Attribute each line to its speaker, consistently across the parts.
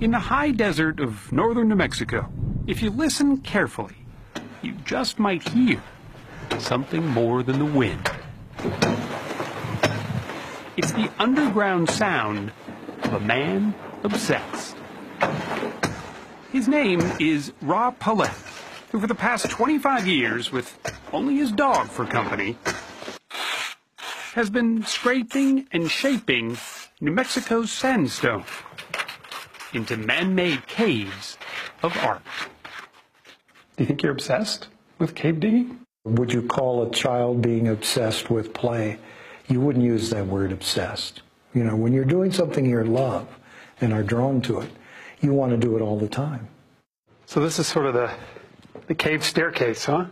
Speaker 1: In the high desert of northern New Mexico, if you listen carefully, you just might hear something more than the wind. It's the underground sound of a man obsessed. His name is Ra Paulette, who for the past 25 years, with only his dog for company, has been scraping and shaping New Mexico's sandstone into man-made caves of art. Do you think you're obsessed with cave digging?
Speaker 2: Would you call a child being obsessed with play? You wouldn't use that word obsessed. You know, when you're doing something you love and are drawn to it, you want to do it all the time.
Speaker 1: So this is sort of the cave staircase, huh?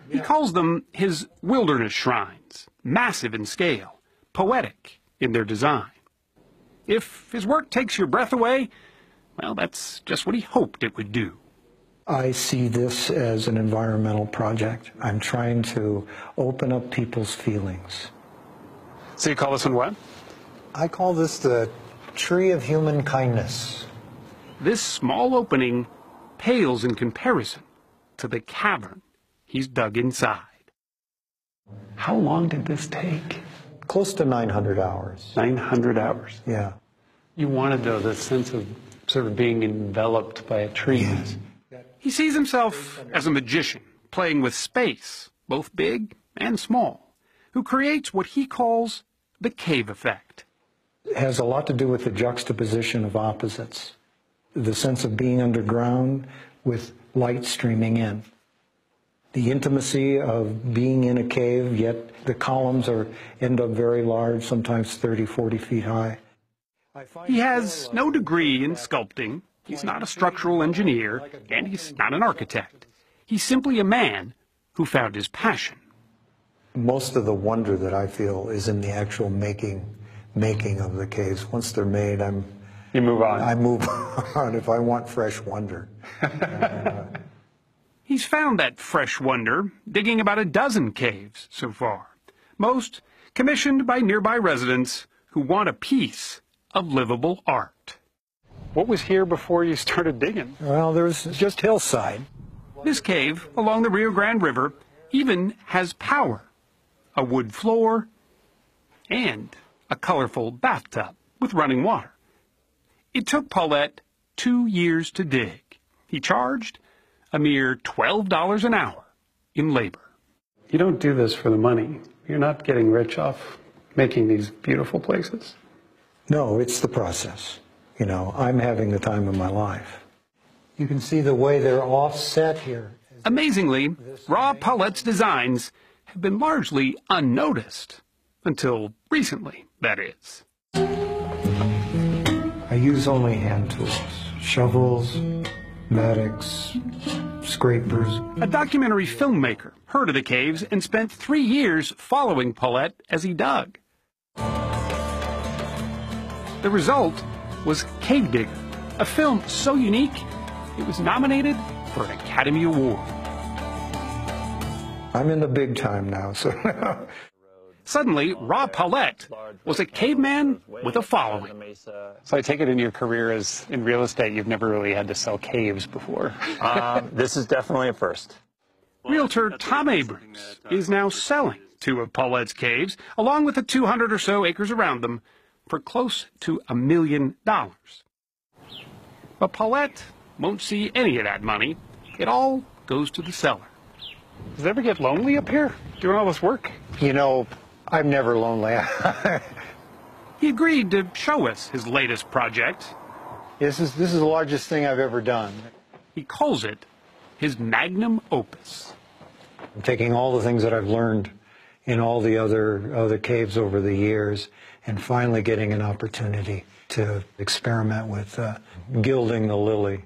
Speaker 1: Yeah. He calls them his wilderness shrines, massive in scale, poetic in their design. If his work takes your breath away, well, that's just what he hoped it would do.
Speaker 2: I see this as an environmental project. I'm trying to open up people's feelings.
Speaker 1: So you call this one what?
Speaker 2: I call this the tree of human kindness.
Speaker 1: This small opening pales in comparison to the cavern he's dug inside. How long did this take?
Speaker 2: Close to 900 hours.
Speaker 1: 900 hours?
Speaker 2: Yeah.
Speaker 1: You wanted, though, the sense of sort of being enveloped by a tree.
Speaker 2: Yes.
Speaker 1: He sees himself as a magician, playing with space, both big and small, who creates what he calls the cave effect.
Speaker 2: It has a lot to do with the juxtaposition of opposites, the sense of being underground with light streaming in, the intimacy of being in a cave, yet the columns end up very large, sometimes 30, 40 feet high.
Speaker 1: He has no degree in sculpting. He's not a structural engineer, and he's not an architect. He's simply a man who found his passion.
Speaker 2: Most of the wonder that I feel is in the actual making of the caves. Once they're made,
Speaker 1: you move on.
Speaker 2: I move on if I want fresh wonder.
Speaker 1: He's found that fresh wonder digging about a dozen caves so far, most commissioned by nearby residents who want a piece of livable art. What was here before you started digging?
Speaker 2: Well, there's just hillside.
Speaker 1: This cave along the Rio Grande River even has power, a wood floor, and a colorful bathtub with running water. It took Paulette 2 years to dig. He charged a mere $12 an hour in labor. You don't do this for the money. You're not getting rich off making these beautiful places.
Speaker 2: No, it's the process. You know, I'm having the time of my life. You can see the way they're offset here.
Speaker 1: Amazingly, Ra Paulette's designs have been largely unnoticed. Until recently, that is.
Speaker 2: I use only hand tools. Shovels, mattocks, scrapers.
Speaker 1: A documentary filmmaker heard of the caves and spent 3 years following Paulette as he dug. The result was Cave Digger, a film so unique it was nominated for an Academy Award.
Speaker 2: I'm in the big time now, so...
Speaker 1: Suddenly, Ra Paulette was a caveman with a following. So I take it in your career as in real estate, you've never really had to sell caves before.
Speaker 3: This is definitely a first.
Speaker 1: Realtor Tom Abrams is now selling 2 of Paulette's caves, along with the 200 or so acres around them, for close to $1 million. But Paulette won't see any of that money. It all goes to the seller. Does it ever get lonely up here, doing all this work?
Speaker 2: You know, I'm never lonely.
Speaker 1: He agreed to show us his latest project.
Speaker 2: This is the largest thing I've ever done.
Speaker 1: He calls it his magnum opus.
Speaker 2: I'm taking all the things that I've learned in all the other caves over the years and finally getting an opportunity to experiment with gilding the lily.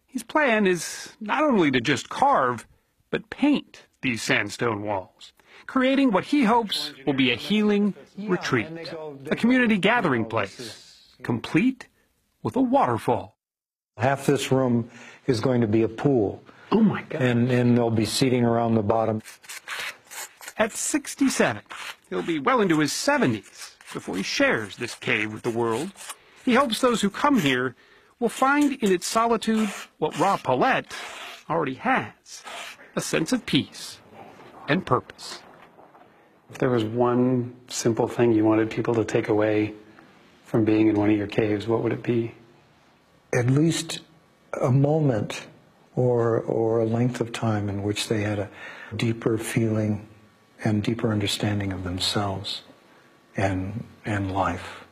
Speaker 1: His plan is not only to just carve, but paint these sandstone walls, creating what he hopes will be a healing retreat, a community gathering place, complete with a waterfall.
Speaker 2: Half this room is going to be a pool.
Speaker 1: Oh my God.
Speaker 2: And they'll be seating around the bottom.
Speaker 1: At 67, he'll be well into his 70s before he shares this cave with the world. He hopes those who come here will find in its solitude what Ra Palet already has, a sense of peace and purpose. If there was one simple thing you wanted people to take away from being in one of your caves, what would it be?
Speaker 2: At least a moment or a length of time in which they had a deeper feeling and deeper understanding of themselves and life.